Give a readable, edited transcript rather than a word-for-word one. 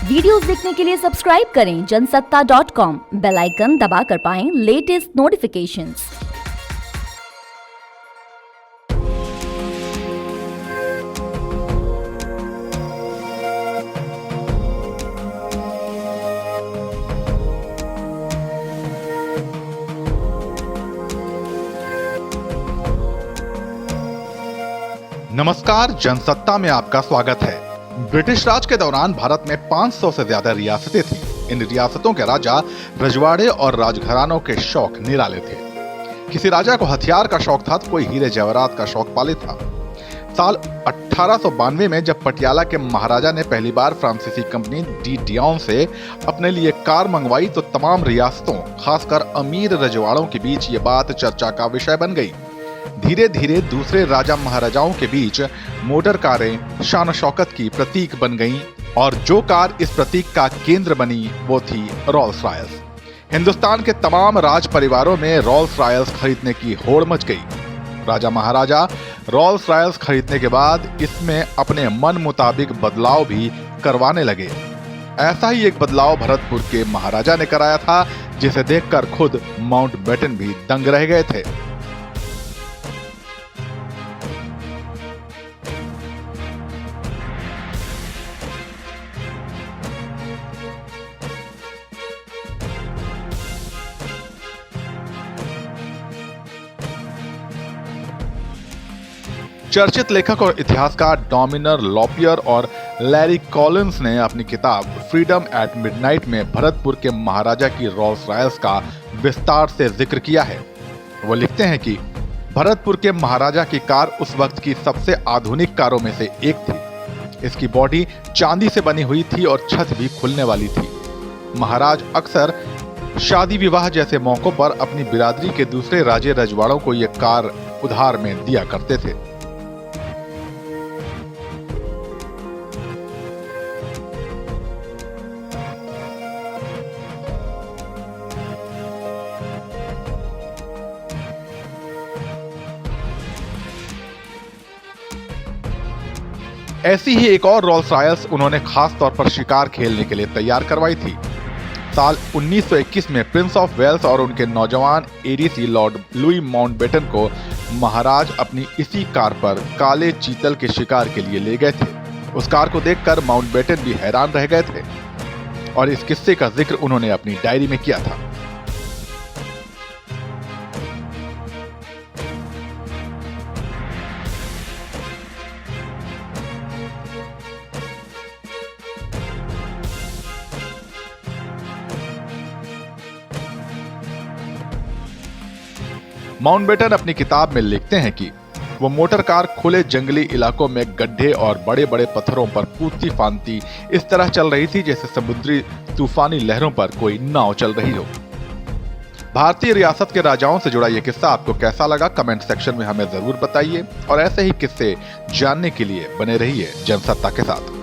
Videos देखने के लिए सब्सक्राइब करें जनसत्ता.com, बेल आइकन दबाकर पाएं लेटेस्ट नोटिफिकेशंस। नमस्कार, जनसत्ता में आपका स्वागत है। ब्रिटिश राज के दौरान भारत में 500 से ज्यादा रियासतें थीं। इन रियासतों के राजा रजवाड़े और राजघरानों के शौक निराले थे। किसी राजा को हथियार का शौक था तो कोई हीरे जवाहरात का शौक पाले था। साल 1892 में जब पटियाला के महाराजा ने पहली बार फ्रांसीसी कंपनी डी डियोन से अपने लिए कार मंगवाई तो तमाम रियासतों, खासकर अमीर रजवाड़ों के बीच ये बात चर्चा का विषय बन गई। धीरे धीरे दूसरे राजा महाराजाओं के बीच मोटर कारें शान शौकत की प्रतीक बन गईं और जो कार इस प्रतीक का केंद्र बनी वो थी रोल्स रॉयस। हिंदुस्तान के तमाम राज परिवारों में रोल्स रॉयस खरीदने की होड़ मच गई। राजा महाराजा रोल्स रॉयस खरीदने के बाद इसमें अपने मन मुताबिक बदलाव भी करवाने लगे। ऐसा ही एक बदलाव भरतपुर के महाराजा ने कराया था, जिसे देखकर खुद माउंटबेटन भी दंग रह गए थे। चर्चित लेखक और इतिहासकार डॉमिनर लॉपियर और लैरी कॉलिंस ने अपनी किताब फ्रीडम एट मिडनाइट में भरतपुर के महाराजा की रोल्स रॉयस का विस्तार से जिक्र किया है। वो लिखते हैं कि भरतपुर के महाराजा की कार उस वक्त की सबसे आधुनिक कारों में से एक थी। इसकी बॉडी चांदी से बनी हुई थी और छत भी खुलने वाली थी। महाराज अक्सर शादी विवाह जैसे मौकों पर अपनी बिरादरी के दूसरे राजे रजवाड़ों को यह कार उधार में दिया करते थे। ऐसी ही एक और रोल्स रॉयस उन्होंने खास तौर पर शिकार खेलने के लिए तैयार करवाई थी। साल 1921 में प्रिंस ऑफ वेल्स और उनके नौजवान एडीसी लॉर्ड लुई माउंटबेटन को महाराज अपनी इसी कार पर काले चीतल के शिकार के लिए ले गए थे। उस कार को देखकर माउंटबेटन भी हैरान रह गए थे और इस किस्से का जिक्र उन्होंने अपनी डायरी में किया था। माउंटबेटन अपनी किताब में लिखते हैं कि वो मोटर कार खुले जंगली इलाकों में गड्ढे और बड़े बड़े पत्थरों पर कूदती फांदती इस तरह चल रही थी जैसे समुद्री तूफानी लहरों पर कोई नाव चल रही हो। भारतीय रियासत के राजाओं से जुड़ा ये किस्सा आपको कैसा लगा, कमेंट सेक्शन में हमें जरूर बताइए और ऐसे ही किस्से जानने के लिए बने रहिए जनसत्ता के साथ।